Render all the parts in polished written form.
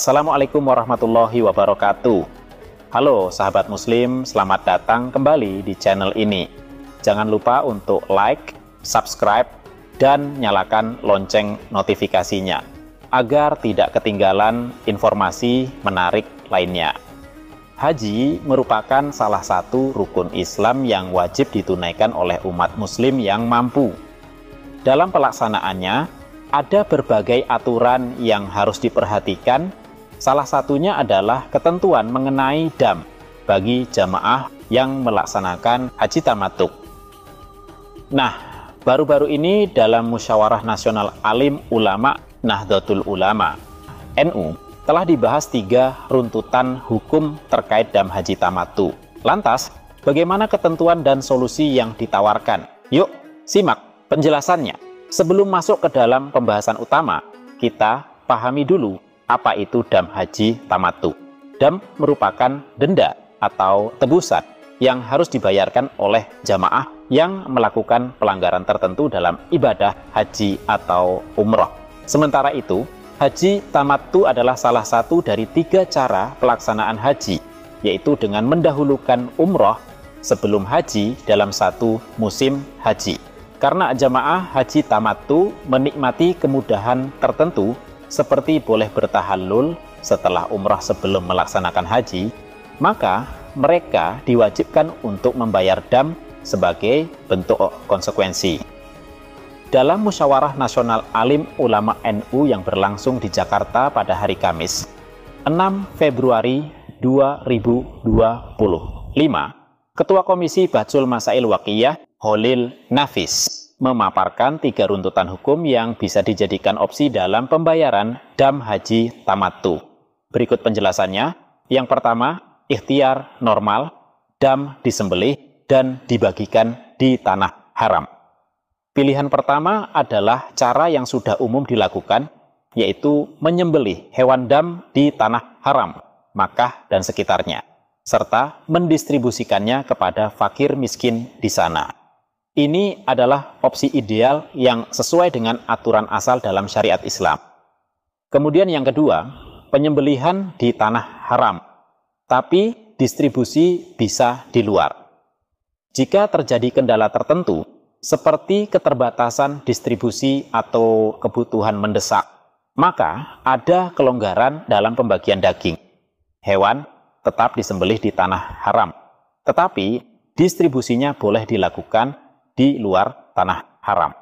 Assalamualaikum warahmatullahi wabarakatuh. Halo sahabat muslim, selamat datang kembali di channel ini. Jangan lupa untuk like, subscribe, dan nyalakan lonceng notifikasinya agar tidak ketinggalan informasi menarik lainnya. Haji merupakan salah satu rukun Islam yang wajib ditunaikan oleh umat muslim yang mampu. Dalam pelaksanaannya, ada berbagai aturan yang harus diperhatikan. Salah satunya adalah ketentuan mengenai dam bagi jamaah yang melaksanakan haji tamattu. Nah, baru-baru ini dalam Musyawarah Nasional Alim Ulama Nahdlatul Ulama NU telah dibahas 3 runtutan hukum terkait dam haji tamattu. Lantas, bagaimana ketentuan dan solusi yang ditawarkan? Yuk, simak penjelasannya. Sebelum masuk ke dalam pembahasan utama, kita pahami dulu apa itu dam haji tamattu. Dam merupakan denda atau tebusan yang harus dibayarkan oleh jamaah yang melakukan pelanggaran tertentu dalam ibadah haji atau umroh. Sementara itu, haji tamattu adalah salah satu dari 3 cara pelaksanaan haji, yaitu dengan mendahulukan umroh sebelum haji dalam satu musim haji. Karena jamaah haji tamattu menikmati kemudahan tertentu seperti boleh bertahallul setelah umrah sebelum melaksanakan haji, maka mereka diwajibkan untuk membayar dam sebagai bentuk konsekuensi. Dalam Musyawarah Nasional Alim Ulama NU yang berlangsung di Jakarta pada hari Kamis, 6 Februari 2025, Ketua Komisi Bahsul Masail Waqiyah Holil Nafis memaparkan 3 runtutan hukum yang bisa dijadikan opsi dalam pembayaran dam haji tamattu. Berikut penjelasannya. Yang pertama, ikhtiar normal, dam disembelih dan dibagikan di tanah haram. Pilihan pertama adalah cara yang sudah umum dilakukan, yaitu menyembelih hewan dam di tanah haram, Makkah dan sekitarnya, serta mendistribusikannya kepada fakir miskin di sana. Ini adalah opsi ideal yang sesuai dengan aturan asal dalam syariat Islam. Kemudian yang kedua, penyembelihan di tanah haram, tapi distribusi bisa di luar. Jika terjadi kendala tertentu, seperti keterbatasan distribusi atau kebutuhan mendesak, maka ada kelonggaran dalam pembagian daging. Hewan tetap disembelih di tanah haram, tetapi distribusinya boleh dilakukan di luar tanah haram.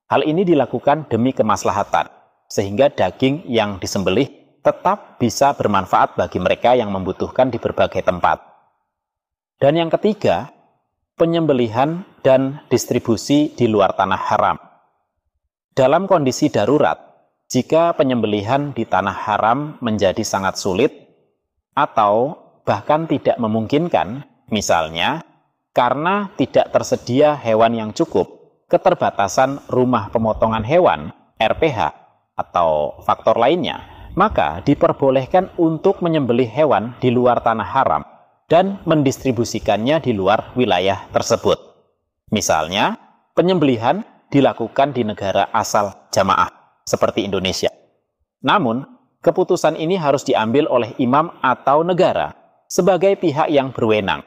Hal ini dilakukan demi kemaslahatan, sehingga daging yang disembelih tetap bisa bermanfaat bagi mereka yang membutuhkan di berbagai tempat. Dan yang ketiga, penyembelihan dan distribusi di luar tanah haram. Dalam kondisi darurat, jika penyembelihan di tanah haram menjadi sangat sulit atau bahkan tidak memungkinkan, misalnya karena tidak tersedia hewan yang cukup, keterbatasan rumah pemotongan hewan, RPH, atau faktor lainnya, maka diperbolehkan untuk menyembelih hewan di luar tanah haram dan mendistribusikannya di luar wilayah tersebut. Misalnya, penyembelihan dilakukan di negara asal jamaah, seperti Indonesia. Namun, keputusan ini harus diambil oleh imam atau negara sebagai pihak yang berwenang.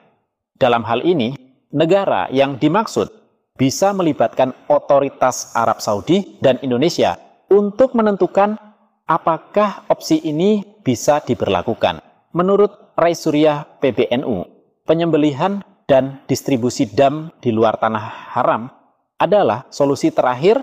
Dalam hal ini, negara yang dimaksud bisa melibatkan otoritas Arab Saudi dan Indonesia untuk menentukan apakah opsi ini bisa diberlakukan. Menurut Rais Suriah PBNU, penyembelihan dan distribusi dam di luar tanah haram adalah solusi terakhir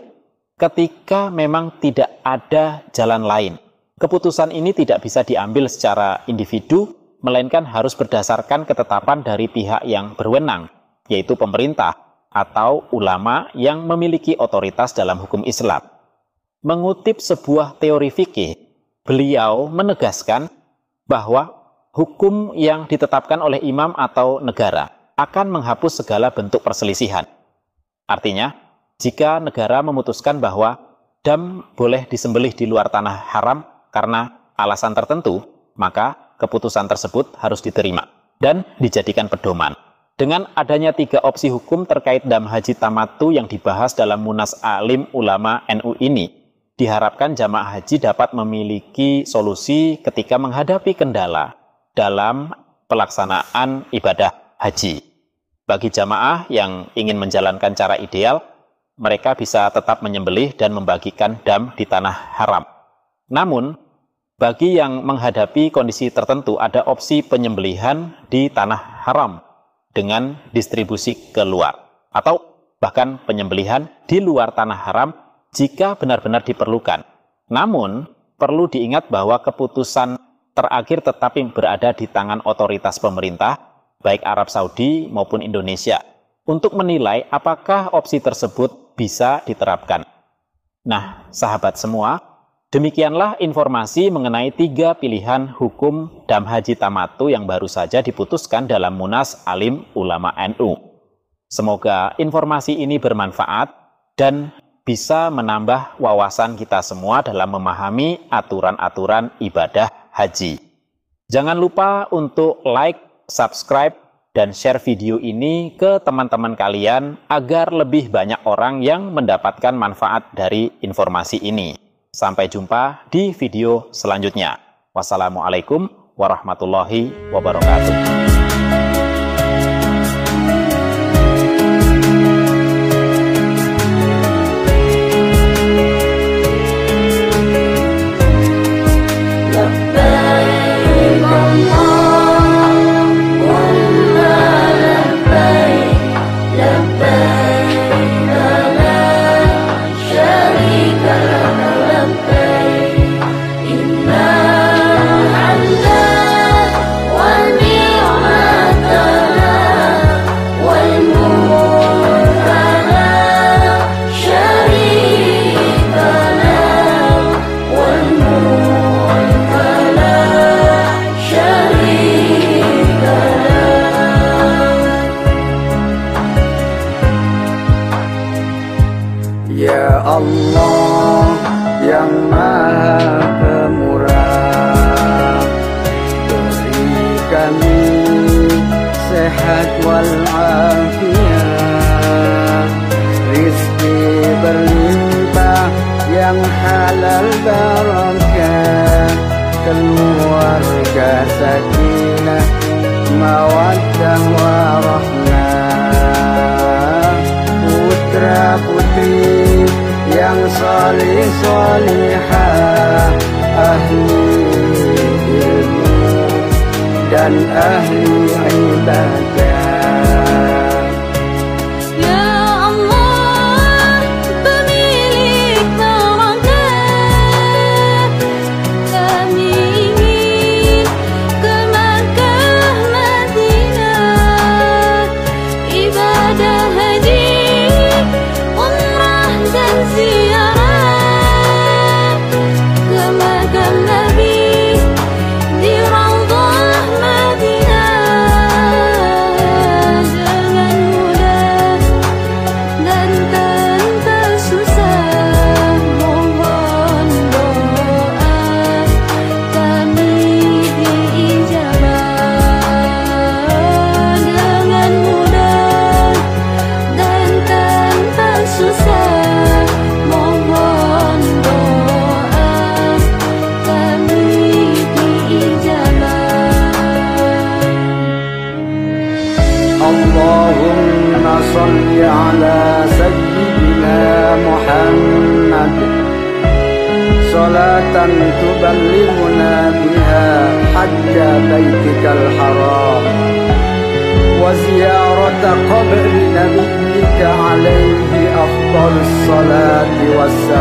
ketika memang tidak ada jalan lain. Keputusan ini tidak bisa diambil secara individu, melainkan harus berdasarkan ketetapan dari pihak yang berwenang, yaitu pemerintah atau ulama yang memiliki otoritas dalam hukum Islam. Mengutip sebuah teori fikih, beliau menegaskan bahwa hukum yang ditetapkan oleh imam atau negara akan menghapus segala bentuk perselisihan. Artinya, jika negara memutuskan bahwa dam boleh disembelih di luar tanah haram karena alasan tertentu, maka keputusan tersebut harus diterima dan dijadikan pedoman. Dengan adanya 3 opsi hukum terkait dam haji tamattu yang dibahas dalam Munas Alim Ulama NU ini, diharapkan jamaah haji dapat memiliki solusi ketika menghadapi kendala dalam pelaksanaan ibadah haji. Bagi jamaah yang ingin menjalankan cara ideal, mereka bisa tetap menyembelih dan membagikan dam di tanah haram. Namun, bagi yang menghadapi kondisi tertentu, ada opsi penyembelihan di tanah haram dengan distribusi keluar, atau bahkan penyembelihan di luar tanah haram jika benar-benar diperlukan. Namun, perlu diingat bahwa keputusan terakhir tetap berada di tangan otoritas pemerintah, baik Arab Saudi maupun Indonesia, untuk menilai apakah opsi tersebut bisa diterapkan. Nah, sahabat semua, demikianlah informasi mengenai 3 pilihan hukum dam haji tamattu yang baru saja diputuskan dalam Munas Alim Ulama NU. Semoga informasi ini bermanfaat dan bisa menambah wawasan kita semua dalam memahami aturan-aturan ibadah haji. Jangan lupa untuk like, subscribe, dan share video ini ke teman-teman kalian agar lebih banyak orang yang mendapatkan manfaat dari informasi ini. Sampai jumpa di video selanjutnya. Wassalamualaikum warahmatullahi wabarakatuh. Ya Allah yang Maha Pemurah, beri kami sehat walafiat, rizki berlimpah yang halal barakah, keluarga sakinah, mawaddah warahmah, putra putri yang salih salihah, ahli ilmu dan ahli ibadah. Allahumma salli ala sayyidina Muhammad salatan tuballighuna biha hajja baitikal haram wa ziyarata qabri nabiyyika alaihi afdalus salati wassalam.